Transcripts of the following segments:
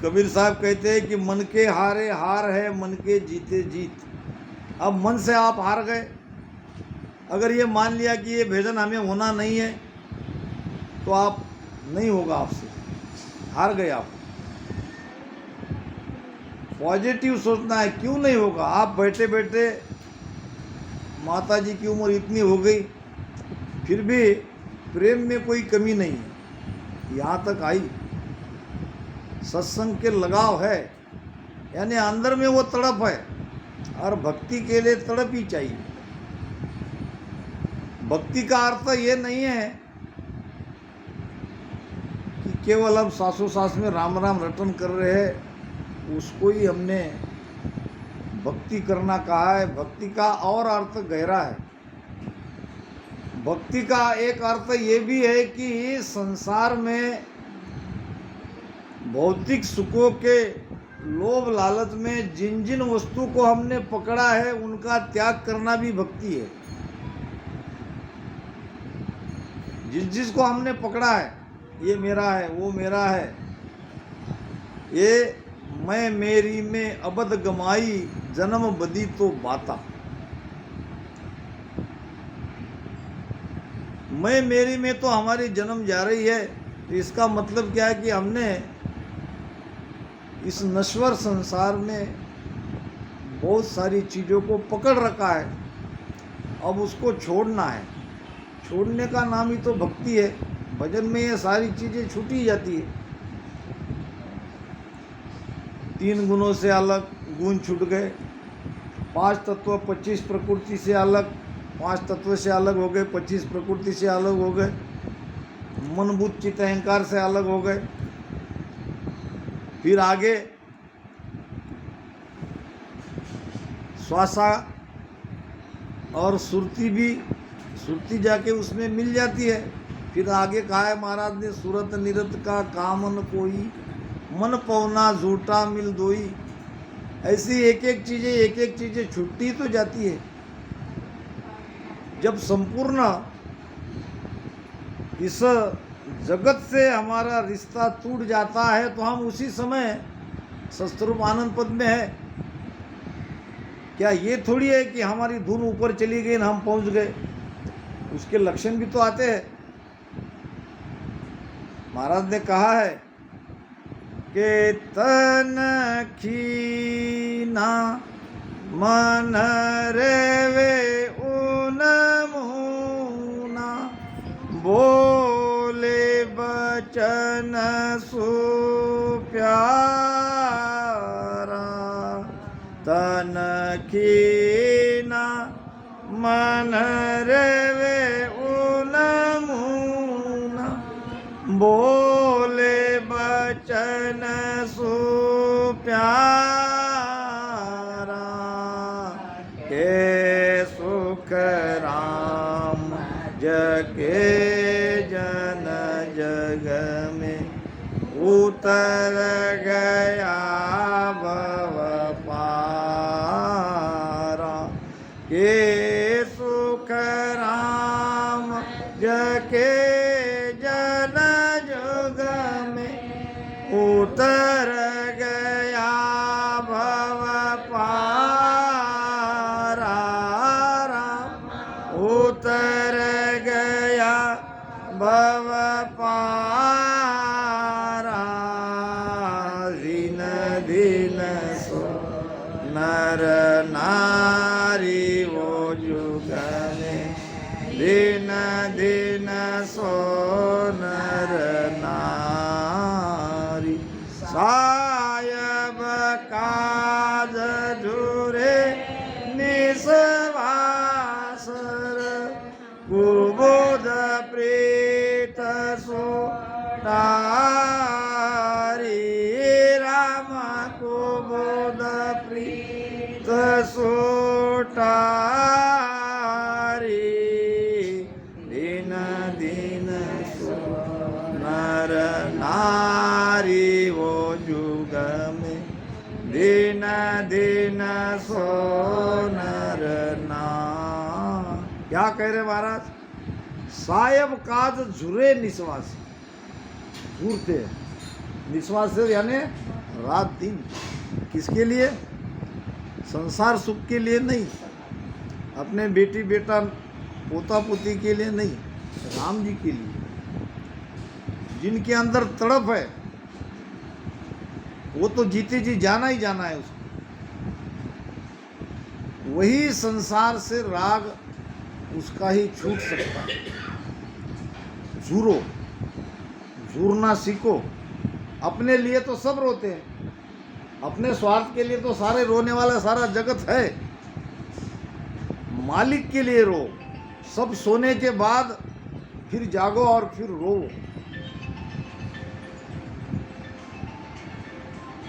कबीर साहब कहते हैं कि मन के हारे हार है, मन के जीते जीत। अब मन से आप हार गए, अगर ये मान लिया कि ये भजन हमें होना नहीं है तो आप नहीं होगा, आपसे हार गए आप। पॉजिटिव सोचना है, क्यों नहीं होगा। आप बैठे बैठे माता जी की उम्र इतनी हो गई फिर भी प्रेम में कोई कमी नहीं है, यहाँ तक आई। सत्संग के लगाव है, यानी अंदर में वो तड़प है, और भक्ति के लिए तड़प ही चाहिए। भक्ति का अर्थ ये नहीं है कि केवल हम सासों सास में राम राम रटन कर रहे हैं, उसको ही हमने भक्ति करना कहा है। भक्ति का और अर्थ गहरा है। भक्ति का एक अर्थ ये भी है कि संसार में भौतिक सुखों के लोभ लालच में जिन जिन वस्तु को हमने पकड़ा है उनका त्याग करना भी भक्ति है। जिसको हमने पकड़ा है, ये मेरा है, वो मेरा है, ये मैं मेरी में अबद गमाई जन्म बदी तो बाता। मैं मेरी में तो हमारी जन्म जा रही है, तो इसका मतलब क्या है कि हमने इस नश्वर संसार में बहुत सारी चीज़ों को पकड़ रखा है, अब उसको छोड़ना है। छोड़ने का नाम ही तो भक्ति है। भजन में ये सारी चीज़ें छूटी जाती है। 3 गुणों से अलग गुण छूट गए, 5 तत्व 25 प्रकृति से अलग, 5 तत्व से अलग हो गए, 25 प्रकृति से अलग हो गए, मन बुद्धि चित्त अहंकार से अलग हो गए। फिर आगे श्वासा और सुरती भी, सुरती जाके उसमें मिल जाती है। फिर आगे कहा है महाराज ने, सूरत निरत का कामन कोई, मन पवना झूठा मिल दोई। ऐसी एक एक चीज़ें छूटती तो जाती है। जब संपूर्ण इस जगत से हमारा रिश्ता टूट जाता है तो हम उसी समय सस्तरूप आनंद पद में है। क्या ये थोड़ी है कि हमारी धुन ऊपर चली गई ना हम पहुंच गए, उसके लक्षण भी तो आते हैं। महाराज ने कहा है कि तन खीना मन रेवे ऊन मुना, बोले बचन सुप्यारा। तन खीना मन रेवे ऊन मुना, बोले बचन सुप्यारा। के सुख राम जगे जन जग में, उतर गया भव पारा। के सुख राम जगे जन जग में, उतर गया भव पारा। उतर गया भव पारा। दिन दिन सो नर नारी वो जुग में, दिन दिन सो नर नारी। सायब काज झुरे निसवासर, कुबोध प्रीत सोटारी। राम कुबोध प्रीत सोटारी। दिन दिन सो नर नारी वो जुग में, दिन दिन सो नर नारी। क्या कह रहे महाराज? सायब काज झुरे निश्वास, घूरते निश्वास यानी रात दिन। किसके लिए? संसार सुख के लिए नहीं, अपने बेटी बेटा पोता पोती के लिए नहीं, राम जी के लिए। जिनके अंदर तड़प है वो तो जीते जी जाना ही जाना है उसको। वही संसार से राग उसका ही छूट सकता है। झूरो, झूरना सीखो। अपने लिए तो सब रोते हैं, अपने स्वार्थ के लिए तो सारे रोने वाला सारा जगत है। मालिक के लिए रो। सब सोने के बाद फिर जागो और फिर रो।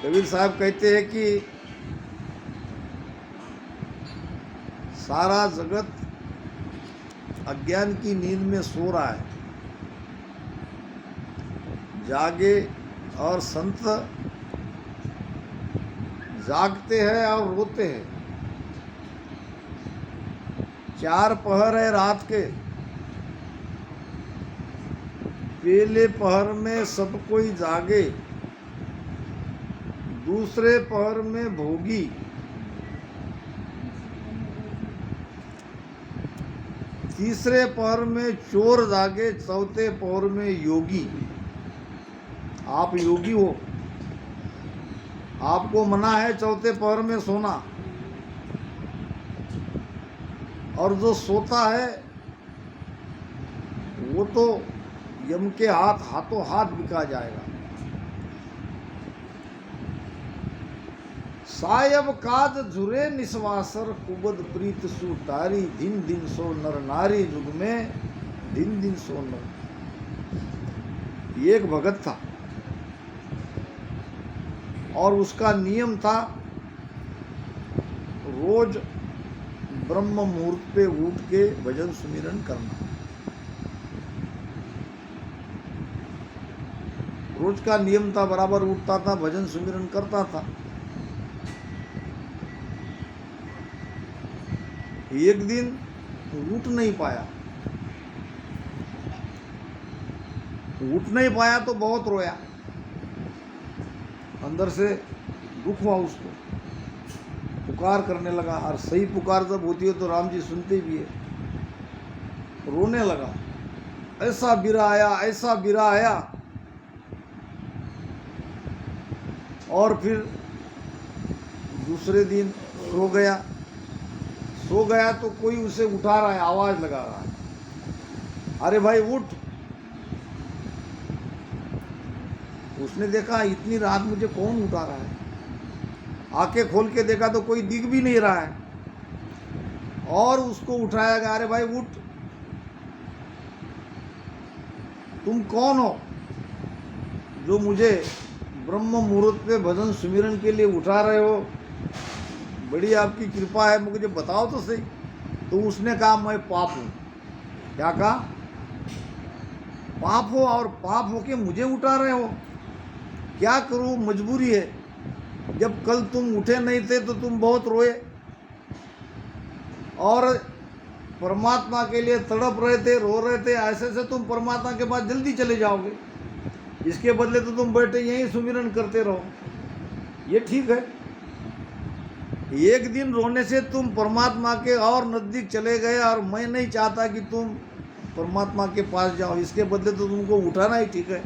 कबीर साहब कहते हैं कि सारा जगत अज्ञान की नींद में सो रहा है, जागे और संत जागते हैं और रोते हैं। 4 पहर है रात के, पहले पहर में सब कोई जागे, दूसरे पहर में भोगी, तीसरे पहर में चोर जागे, चौथे पहर में योगी। आप योगी हो, आपको मना है चौथे पहर में सोना, और जो सोता है वो तो यम के हाथों हाथ बिका जाएगा। सायब काज झुरे निस्वासर, कुबद प्रीत सुटारी, दिन दिन सो नर नारी, जुग में दिन दिन सो नर। एक भगत था और उसका नियम था रोज ब्रह्म मुहूर्त पे उठ के भजन सुमिरन करना। रोज का नियम था, बराबर उठता था, भजन सुमिरन करता था। एक दिन उठ नहीं पाया, उठ नहीं पाया तो बहुत रोया, अंदर से दुख हुआ उसको, पुकार करने लगा। और सही पुकार जब होती है तो राम जी सुनते भी है। रोने लगा, ऐसा बिरा आया, ऐसा बिरा आया। और फिर दूसरे दिन सो गया। सो गया तो कोई उसे उठा रहा है, आवाज लगा रहा है, अरे भाई उठ। उसने देखा इतनी रात मुझे कौन उठा रहा है। आंखें खोल के देखा तो कोई दिख भी नहीं रहा है, और उसको उठाया गया, अरे भाई उठ, तुम कौन हो जो मुझे ब्रह्म मुहूर्त पे भजन सुमिरन के लिए उठा रहे हो? बड़ी आपकी कृपा है, मुझे बताओ तो सही। तो उसने कहा मैं पाप हूँ। क्या कहा? पाप हो, और पाप हो के मुझे उठा रहे हो? क्या करूँ, मजबूरी है। जब कल तुम उठे नहीं थे तो तुम बहुत रोए और परमात्मा के लिए तड़प रहे थे, रो रहे थे। ऐसे से तुम परमात्मा के पास जल्दी चले जाओगे, इसके बदले तो तुम बैठे यहीं सुमिरन करते रहो। ये ठीक है, एक दिन रोने से तुम परमात्मा के और नज़दीक चले गए, और मैं नहीं चाहता कि तुम परमात्मा के पास जाओ, इसके बदले तो तुमको उठाना ही ठीक है।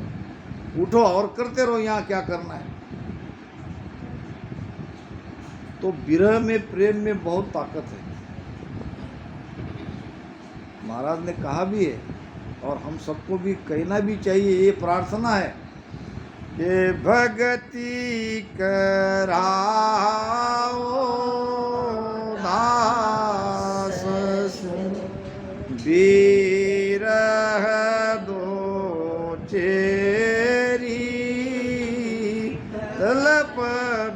उठो और करते रहो, यहाँ क्या करना है। तो विरह में, प्रेम में बहुत ताकत है। महाराज ने कहा भी है, और हम सबको भी कहना भी चाहिए, ये प्रार्थना है कि भगति कराओ दास बिरह दो चेरी, तलप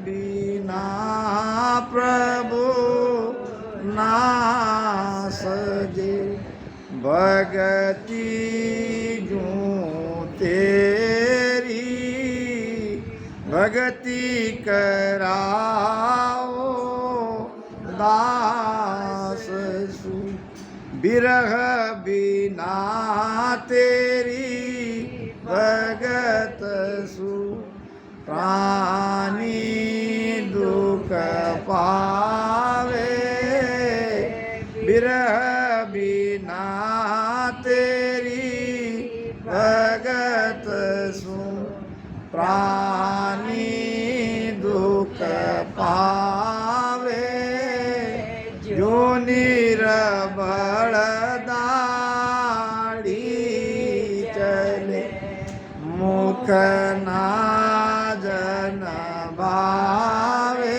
बिना प्रभु ना सजे, भगति जो तेरी भगति कराओ दास सु, बिरह बिना तेरी भगत सु, प्राणी प्राणी दुख पावे, जो निर्बल दाढ़ी चले, मुख ना जन भावे,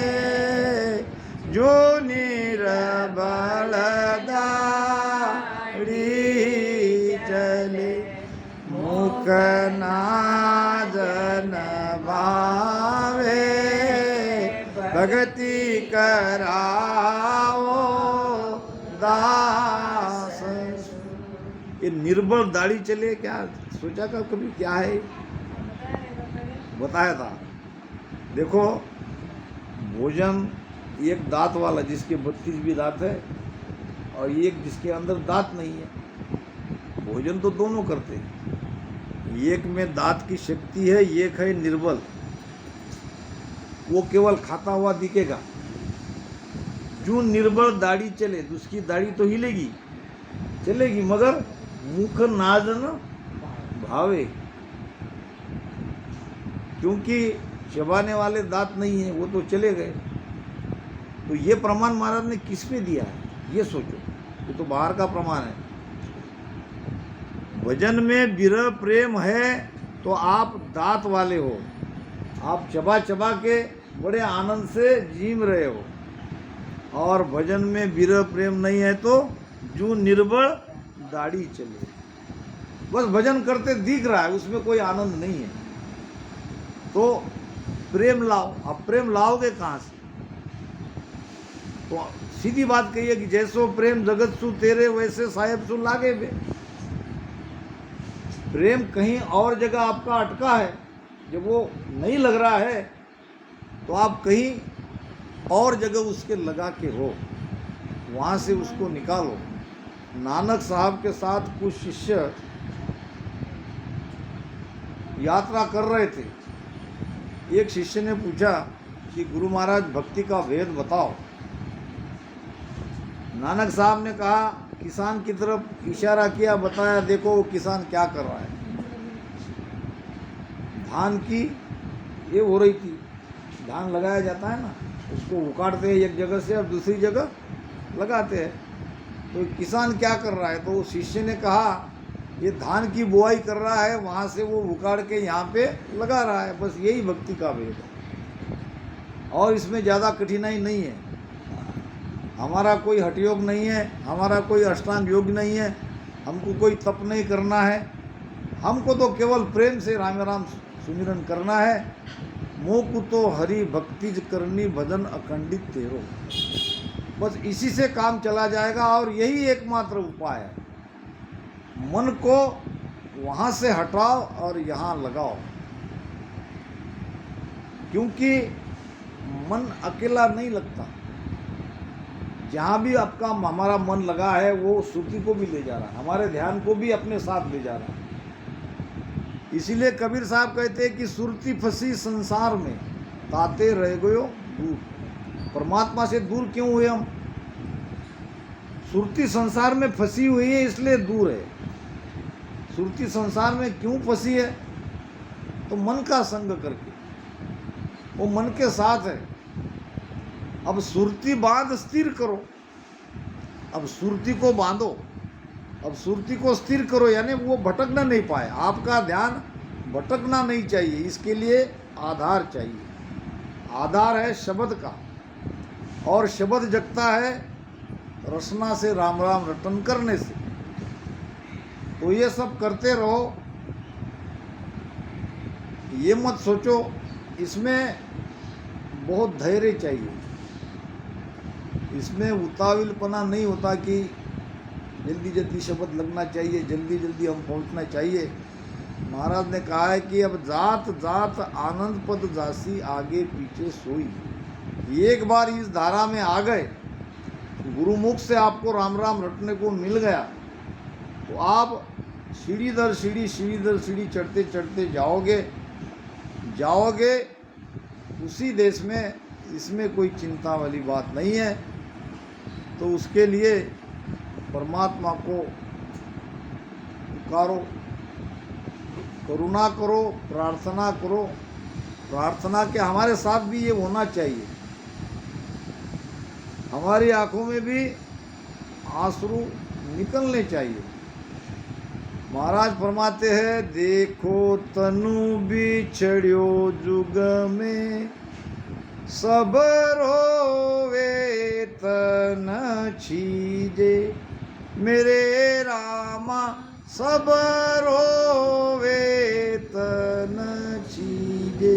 जो निर्बल दाढ़ी चले, मुख ना जन भावे, भगति कराओ दास। ये निर्बल दाढ़ी चले, क्या सोचा का कभी क्या है? बताया था। देखो, भोजन एक दांत वाला जिसके 32 भी दांत है और एक जिसके अंदर दांत नहीं है, भोजन तो दोनों करते हैं। एक में दांत की शक्ति है, एक है निर्बल, वो केवल खाता हुआ दिखेगा। जो निर्बल दाढ़ी चले, उसकी दाढ़ी तो हिलेगी, चलेगी, मगर मुख नाज न भावे, क्योंकि चबाने वाले दांत नहीं है, वो तो चले गए। तो ये प्रमाण महाराज ने किस पे दिया है, ये सोचो। ये तो बाहर का प्रमाण है। भजन में विरह प्रेम है तो आप दांत वाले हो, आप चबा चबा के बड़े आनंद से जीम रहे हो। और भजन में विरह प्रेम नहीं है तो जो निर्बल दाढ़ी चले, बस भजन करते दिख रहा है, उसमें कोई आनंद नहीं है। तो प्रेम लाओ। अब प्रेम लाओगे कहाँ से? तो सीधी बात कही है कि जैसो प्रेम जगत सु तेरे, वैसे साहेब सु लागे बे। प्रेम कहीं और जगह आपका अटका है, जब वो नहीं लग रहा है तो आप कहीं और जगह उसके लगा के हो, वहाँ से उसको निकालो। नानक साहब के साथ कुछ शिष्य यात्रा कर रहे थे। एक शिष्य ने पूछा कि गुरु महाराज भक्ति का भेद बताओ। नानक साहब ने कहा, किसान की तरफ इशारा किया, बताया देखो वो किसान क्या कर रहा है। धान की ये हो रही थी, धान लगाया जाता है ना, उसको उखाड़ते हैं एक जगह से और दूसरी जगह लगाते हैं। तो किसान क्या कर रहा है? तो उस शिष्य ने कहा ये धान की बुआई कर रहा है, वहाँ से वो उखाड़ के यहाँ पे लगा रहा है। बस यही भक्ति का भेद है, और इसमें ज़्यादा कठिनाई नहीं है। हमारा कोई हठयोग नहीं है, हमारा कोई अष्टांग योग नहीं है, हमको कोई तप नहीं करना है। हमको तो केवल प्रेम से राम राम सुमिरन करना है। मोह को तो हरि भक्ति करनी, भजन अखंडित तेरो। बस इसी से काम चला जाएगा, और यही एकमात्र उपाय है। मन को वहाँ से हटाओ और यहाँ लगाओ, क्योंकि मन अकेला नहीं लगता। जहाँ भी आपका हमारा मन लगा है वो श्रुति को भी ले जा रहा है, हमारे ध्यान को भी अपने साथ ले जा रहा है। इसीलिए कबीर साहब कहते हैं कि सुरती फंसी संसार में, ताते रह गयो दूर। परमात्मा से दूर क्यों हुए हम? सुरती संसार में फंसी हुई है, इसलिए दूर है। सुरती संसार में क्यों फंसी है? तो मन का संग करके, वो मन के साथ है। अब सुरती बांध स्थिर करो, अब सुरती को बांधो, अब सुरती को स्थिर करो, यानी वो भटकना नहीं पाए। आपका ध्यान भटकना नहीं चाहिए, इसके लिए आधार चाहिए। आधार है शब्द का, और शब्द जगता है रसना से, राम राम रटन करने से। तो ये सब करते रहो। ये मत सोचो, इसमें बहुत धैर्य चाहिए, इसमें उतावलपना नहीं होता कि जल्दी जल्दी शब्द लगना चाहिए, जल्दी जल्दी हम पहुंचना चाहिए। महाराज ने कहा है कि अब जात जात आनंद पद जासी, आगे पीछे सोई। एक बार इस धारा में आ गए, गुरुमुख से आपको राम राम रटने को मिल गया, तो आप सीढ़ी दर सीढ़ी, सीढ़ी दर सीढ़ी चढ़ते चढ़ते जाओगे उसी देश में। इसमें कोई चिंता वाली बात नहीं है। तो उसके लिए परमात्मा को पुकारो, करुणा करो, प्रार्थना करो, प्रार्थना के हमारे साथ भी ये होना चाहिए। हमारी आंखों में भी आंसू निकलने चाहिए। महाराज फरमाते हैं, देखो तनु बिछड़ियो जुग में, सब रोवे तन छीजे, मेरे रामा सब रोवे तन छीजे।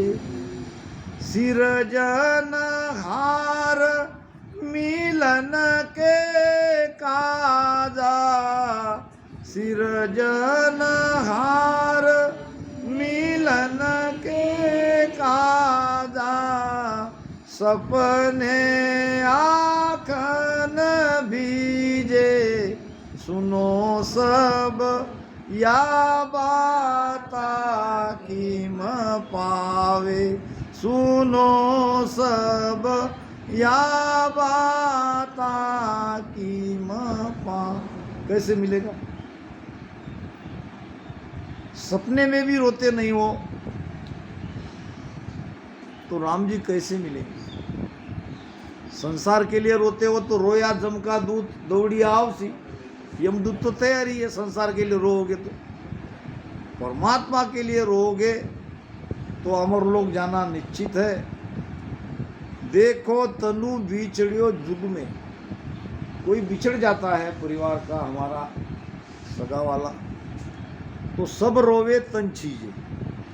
सिरजन हार मिलन के काजा, सिरजन हार मिलन के काजा, सपने आँखन भीजे, सुनो सब या बाता कीम पावे, सुनो सब या बाता कीम पा। कैसे मिलेगा? सपने में भी रोते नहीं हो तो राम जी कैसे मिलेंगे? संसार के लिए रोते हो तो रोया जम का दूत दौड़ी आवसी, यमदूत तो तैयारी है। संसार के लिए रोओगे तो, परमात्मा के लिए रोओगे तो अमर लोक जाना निश्चित है। देखो तनु बिछड़ियो जुग में, कोई बिछड़ जाता है परिवार का, हमारा सगा वाला, तो सब रोवे तन छीजे,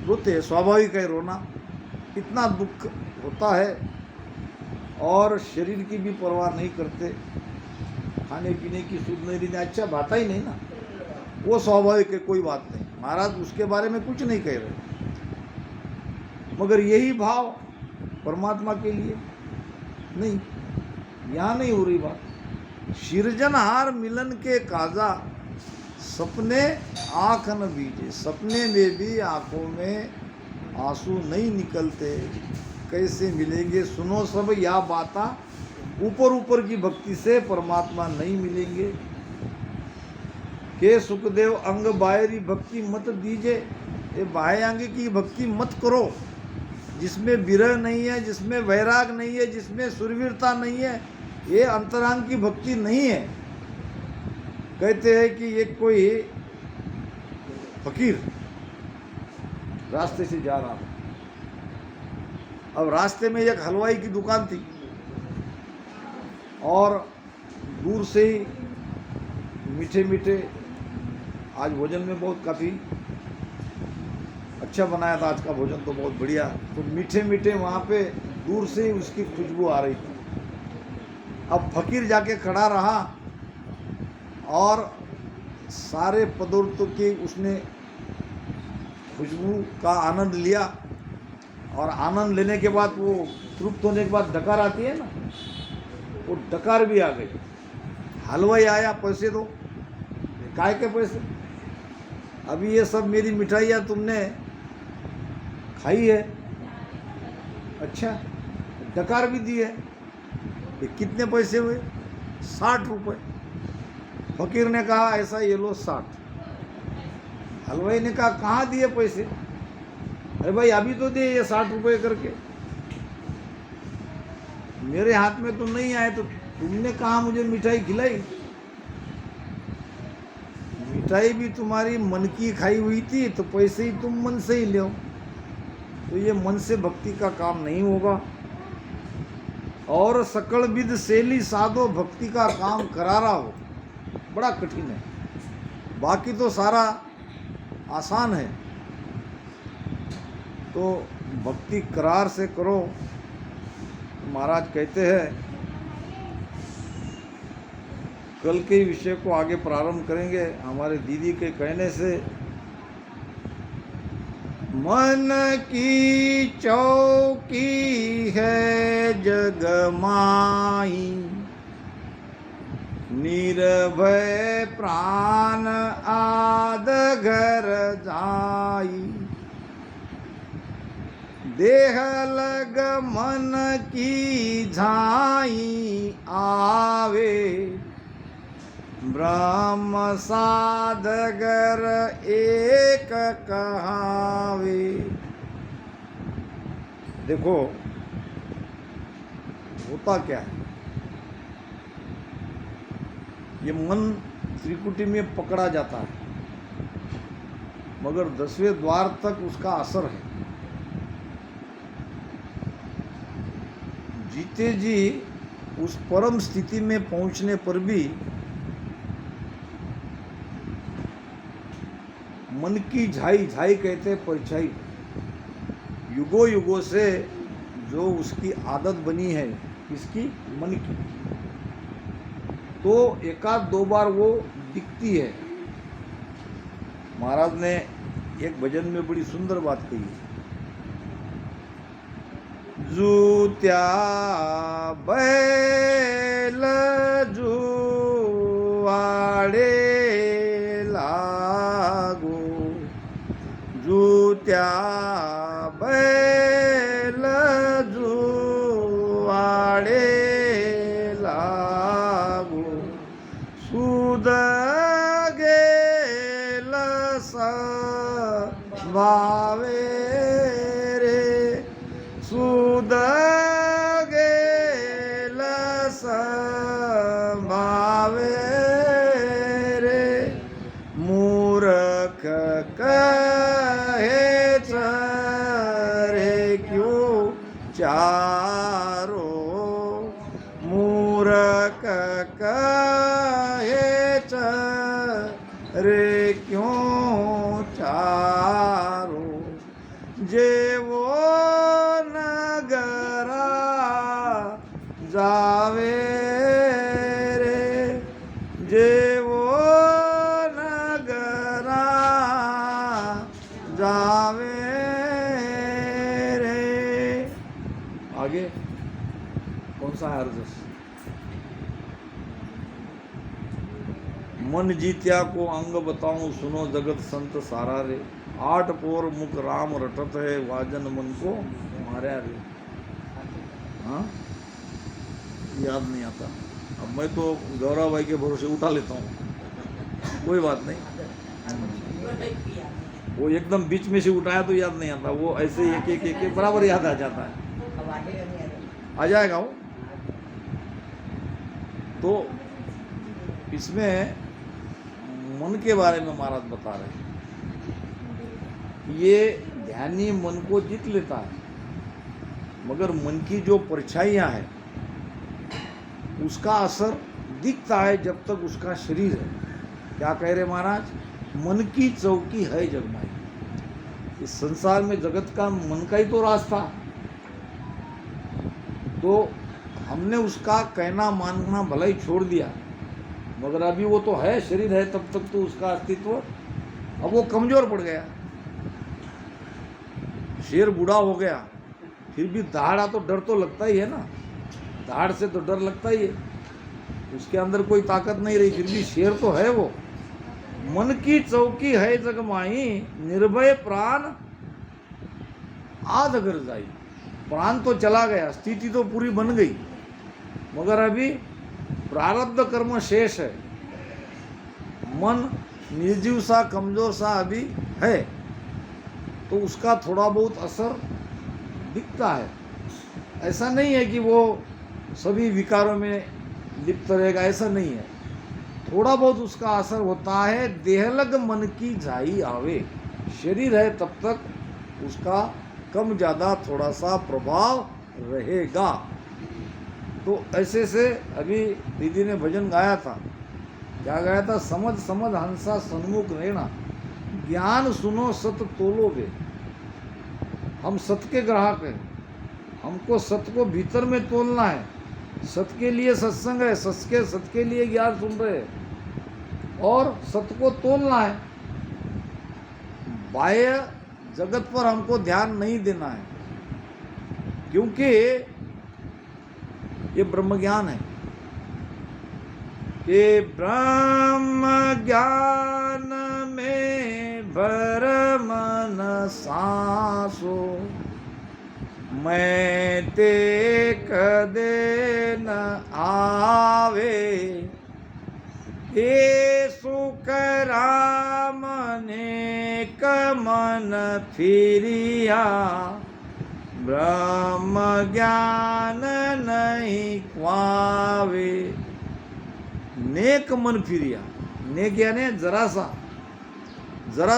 रोते हैं, स्वाभाविक है रोना। इतना दुख होता है और शरीर की भी परवाह नहीं करते, खाने पीने की सुध नहीं देते, अच्छा बात ही नहीं ना, वो स्वाभाविक है, कोई बात नहीं। महाराज उसके बारे में कुछ नहीं कह रहे, मगर यही भाव परमात्मा के लिए नहीं, यहाँ नहीं हो रही बात। सिरजनहार मिलन के काजा, सपने आँख न बीजे, सपने में भी आँखों में आंसू नहीं निकलते, कैसे मिलेंगे? सुनो सब या बाता, ऊपर ऊपर की भक्ति से परमात्मा नहीं मिलेंगे। के सुखदेव अंग बाहरी भक्ति मत दीजे, ये बाह्य अंग की भक्ति मत करो जिसमें विरह नहीं है, जिसमें वैराग नहीं है, जिसमें सुरवीरता नहीं है, ये अंतरांग की भक्ति नहीं है। कहते हैं कि एक कोई फकीर रास्ते से जा रहा था, अब रास्ते में एक हलवाई की दुकान थी और दूर से ही मीठे मीठे, आज भोजन में बहुत काफ़ी अच्छा बनाया था, आज का भोजन तो बहुत बढ़िया, तो मीठे मीठे वहाँ पे दूर से ही उसकी खुशबू आ रही थी। अब फकीर जाके खड़ा रहा और सारे पदार्थों की उसने खुशबू का आनंद लिया, और आनंद लेने के बाद वो तृप्त होने के बाद डकार आती है ना, वो डकार भी आ गई। हलवाई आया, पैसे दो। काय के पैसे? अभी ये सब मेरी मिठाइयाँ तुमने खाई है, अच्छा डकार भी दी है, ये कितने पैसे हुए? 60 रुपये। फकीर ने कहा ऐसा ये लो 60। हलवाई ने कहा कहाँ दिए पैसे? अरे भाई अभी तो दे ये 60 रुपये करके, मेरे हाथ में तो नहीं आए, तो तुमने कहा मुझे मिठाई खिलाई? मिठाई भी तुम्हारी मन की खाई हुई थी, तो पैसे ही तुम मन से ही लो, तो ये मन से भक्ति का काम नहीं होगा। और सकल विद शैली साधो, भक्ति का काम करारा हो बड़ा कठिन है, बाकी तो सारा आसान है। तो भक्ति करार से करो। महाराज कहते हैं, कल के विषय को आगे प्रारंभ करेंगे हमारे दीदी के कहने से। मन की चौकी है जग माई, निर्भय प्राण आद घर जाई, देह लग मन की झाई आवे, ब्रह्म साधगर एक कहावे। देखो होता क्या है, ये मन त्रिकुटी में पकड़ा जाता है, मगर 10वें द्वार तक उसका असर है। जीते जी उस परम स्थिति में पहुंचने पर भी मन की झाई, झाई कहते हैं परछाई, युगों युगों से जो उसकी आदत बनी है, किसकी? मन की, तो एकाध दो बार वो दिखती है। महाराज ने एक भजन में बड़ी सुंदर बात कही है, जूत्या बैल जुआड़े लागो, जूत्या बैल जुआड़े लागो, सुद गेल भावे रे, सुद गेल भावे रे, मूर्ख कहे रे क्यों चारो, मूर्ख कहे रे क्यों चारो, जे वो नगरा जावे रे, जे वो नगरा जावे रे। आगे कौन सा है अर्ज? मन जीत्या को अंग बताऊं, सुनो जगत संत सारा रे, 8 पोर मुख राम रटत है, वाजन मन को मारा रे। हाँ, याद नहीं आता। अब मैं तो गौरव भाई के भरोसे उठा लेता हूँ, कोई बात नहीं। वो एकदम बीच में से उठाया तो याद नहीं आता, वो ऐसे एक एक एक बराबर याद आ जाता है, आ जाएगा वो। तो इसमें मन के बारे में महाराज बता रहे हैं, ये ध्यानी मन को जीत लेता है, मगर मन की जो परछाइयाँ है उसका असर दिखता है जब तक उसका शरीर है। क्या कह रहे महाराज? मन की चौकी है जगमाई। इस संसार में जगत का मन का ही तो राज था, तो हमने उसका कहना मानना भला ही छोड़ दिया, मगर अभी वो तो है, शरीर है, तब तक तो उसका अस्तित्व। अब वो कमजोर पड़ गया, शेर बूढ़ा हो गया, फिर भी दहाड़ा तो डर तो लगता ही है ना, दहाड़ से तो डर लगता ही है, उसके अंदर कोई ताकत नहीं रही, फिर भी शेर तो है वो। मन की चौकी है जगमाई, निर्भय प्राण आध अगर जाई। प्राण तो चला गया, स्थिति तो पूरी बन गई, मगर अभी प्रारब्ध कर्म शेष है, मन निर्जीव सा कमजोर सा अभी है, तो उसका थोड़ा बहुत असर दिखता है। ऐसा नहीं है कि वो सभी विकारों में लिप्त रहेगा, ऐसा नहीं है, थोड़ा बहुत उसका असर होता है। देहलग मन की झाई आवे, शरीर है तब तक उसका कम ज़्यादा थोड़ा सा प्रभाव रहेगा। तो ऐसे से अभी दीदी ने भजन गाया था, क्या गाया था? समझ समझ हंसा सन्मुख रहना, ज्ञान सुनो सत तोलो बे। हम सत के ग्राहक हैं, हमको सत को भीतर में तोलना है, सत के लिए सत्संग है, सत के लिए ज्ञान सुन रहे हैं, और सत को तोलना है। बाह्य जगत पर हमको ध्यान नहीं देना है, क्योंकि ये ब्रह्म ज्ञान है। ये ब्रह्म ज्ञान में भर मन सांसो, मैं ते कदे न आवे। हे सुख राम ने कमन फिरिया, ब्रह्म ज्ञान नहीं ख्वावे। नेक मन फिरिया, नेक यानी जरा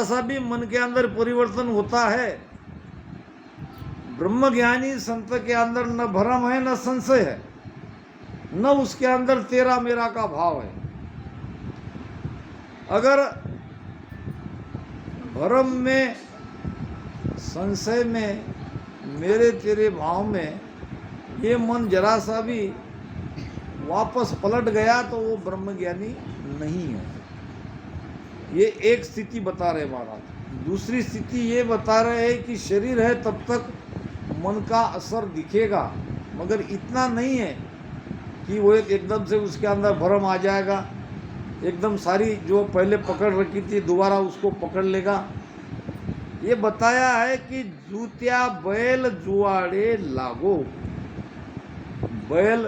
सा भी मन के अंदर परिवर्तन होता है। ब्रह्मज्ञानी संत के अंदर न भ्रम है न संशय है, न उसके अंदर तेरा मेरा का भाव है। अगर भ्रम में, संशय में, मेरे तेरे भाव में ये मन जरा सा भी वापस पलट गया तो वो ब्रह्मज्ञानी नहीं है। ये एक स्थिति बता रहे महाराज। दूसरी स्थिति ये बता रहे हैं कि शरीर है तब तक मन का असर दिखेगा, मगर इतना नहीं है कि वो एकदम से उसके अंदर भ्रम आ जाएगा, एकदम सारी जो पहले पकड़ रखी थी दोबारा उसको पकड़ लेगा। ये बताया है कि जूतिया बैल जुआड़े लागो। बैल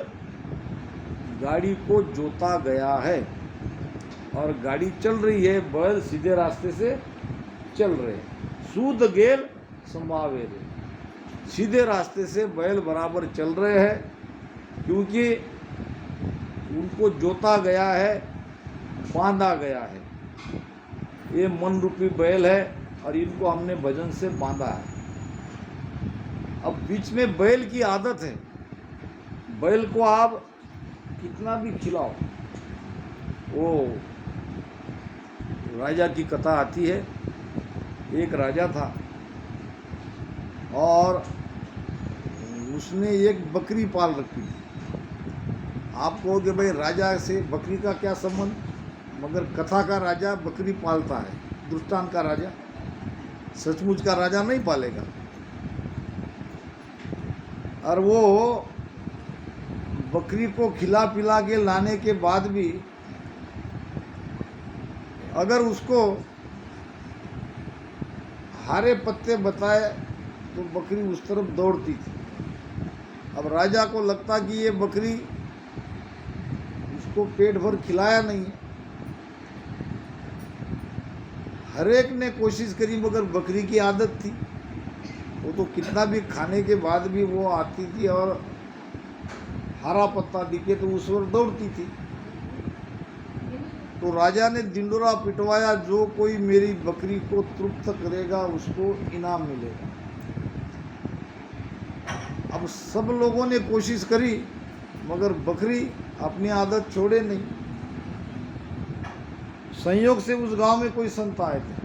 गाड़ी को जोता गया है और गाड़ी चल रही है, बैल सीधे रास्ते से चल रहे हैं। सूद गेल संभावे रे, सीधे रास्ते से बैल बराबर चल रहे हैं, क्योंकि उनको जोता गया है, बांधा गया है। ये मन रूपी बैल है और इनको हमने भजन से बांधा है। अब बीच में बैल की आदत है, बैल को आप कितना भी खिलाओ। वो राजा की कथा आती है, एक राजा था और उसने एक बकरी पाल रखी थी। आप कहोगे भाई राजा से बकरी का क्या संबंध, मगर कथा का राजा बकरी पालता है, दृष्टांत का राजा, सचमुच का राजा नहीं पालेगा। और वो बकरी को खिला पिला के लाने के बाद भी अगर उसको हरे पत्ते बताए तो बकरी उस तरफ दौड़ती थी। अब राजा को लगता कि ये बकरी उसको पेट भर खिलाया नहीं है। हर एक ने कोशिश करी मगर बकरी की आदत थी, वो तो कितना भी खाने के बाद भी वो आती थी और हरा पत्ता दिखे तो उस पर दौड़ती थी। तो राजा ने ढिंढोरा पिटवाया, जो कोई मेरी बकरी को तृप्त करेगा उसको इनाम मिलेगा। अब सब लोगों ने कोशिश करी मगर बकरी अपनी आदत छोड़े नहीं। संयोग से उस गांव में कोई संत आए थे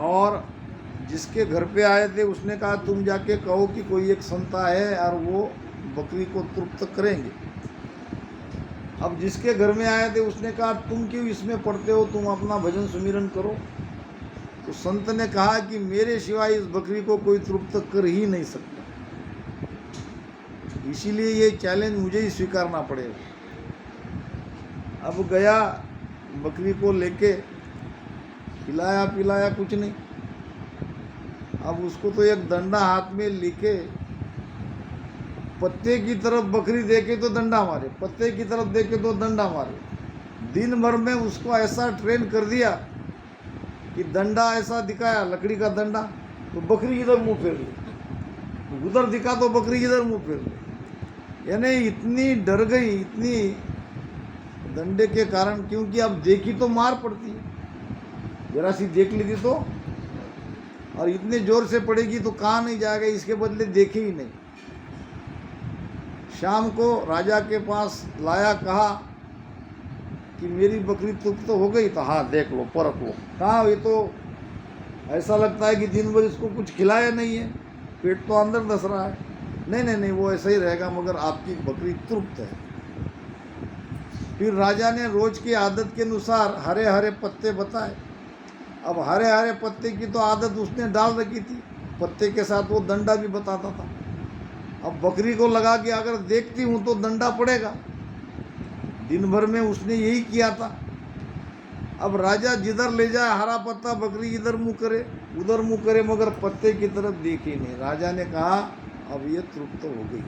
और जिसके घर पे आए थे उसने कहा तुम जाके कहो कि कोई एक संत है और वो बकरी को तृप्त करेंगे। अब जिसके घर में आए थे उसने कहा तुम क्यों इसमें पढ़ते हो, तुम अपना भजन सुमिरन करो। तो संत ने कहा कि मेरे सिवाय इस बकरी को कोई तृप्त कर ही नहीं सकता, इसीलिए ये चैलेंज मुझे ही स्वीकारना पड़ेगा। अब गया, बकरी को लेके खिलाया पिलाया कुछ नहीं। अब उसको तो एक डंडा हाथ में लेके पत्ते की तरफ बकरी देखे तो डंडा मारे, पत्ते की तरफ देखे तो डंडा मारे। दिन भर में उसको ऐसा ट्रेन कर दिया कि डंडा ऐसा दिखाया, लकड़ी का डंडा, तो बकरी इधर मुंह फेर ली, उधर दिखा तो बकरी इधर मुंह फेर ली। यानी इतनी डर गई, इतनी डंडे के कारण, क्योंकि अब देखी तो मार पड़ती है, जरा सी देख ली थी तो, और इतने जोर से पड़ेगी तो कहाँ नहीं जाएगा, इसके बदले देखे ही नहीं। शाम को राजा के पास लाया, कहा कि मेरी बकरी तृप्त तो हो गई। तो हाँ देख लो, परख लो। कहाँ, ये तो ऐसा लगता है कि दिन भर इसको कुछ खिलाया नहीं है, पेट तो अंदर धस रहा है। नहीं नहीं नहीं, वो ऐसा ही रहेगा, मगर आपकी बकरी तृप्त है। फिर राजा ने रोज की आदत के अनुसार हरे हरे पत्ते बताए। अब हरे हरे पत्ते की तो आदत उसने डाल रखी थी, पत्ते के साथ वो डंडा भी बताता था। अब बकरी को लगा कि अगर देखती हूँ तो डंडा पड़ेगा, दिन भर में उसने यही किया था। अब राजा जिधर ले जाए हरा पत्ता, बकरी इधर मुंह करे उधर मुंह करे, मगर पत्ते की तरफ देखे नहीं। राजा ने कहा अब ये तृप्त हो गई।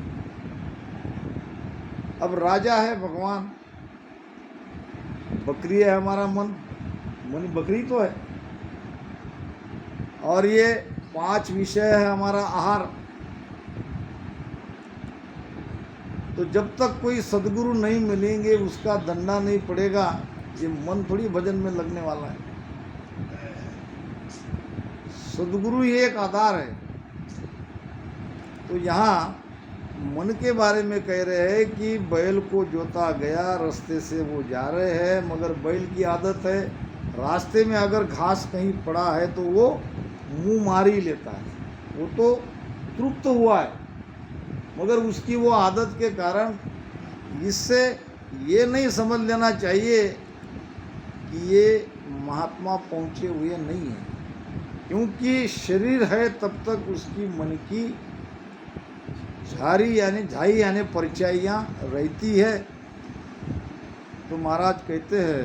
अब राजा है भगवान, बकरी है हमारा मन, मन बकरी तो है। और ये 5 विषय है हमारा आहार। तो जब तक कोई सदगुरु नहीं मिलेंगे, उसका दंडा नहीं पड़ेगा, ये मन थोड़ी भजन में लगने वाला है। सदगुरु ही एक आधार है। तो यहाँ मन के बारे में कह रहे हैं कि बैल को जोता गया, रास्ते से वो जा रहे हैं, मगर बैल की आदत है रास्ते में अगर घास कहीं पड़ा है तो वो मुंह मार ही लेता है। वो तो तृप्त हुआ है, मगर उसकी वो आदत के कारण इससे ये नहीं समझ लेना चाहिए कि ये महात्मा पहुँचे हुए नहीं है, क्योंकि शरीर है तब तक उसकी मन की झाई यानी परिचयाँ रहती है। तो महाराज कहते हैं,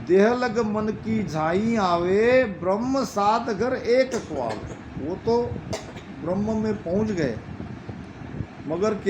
देह लग मन की झाई आवे, ब्रह्म सात घर एक ख्वाब। वो तो ब्रह्म में पहुंच गए, मगर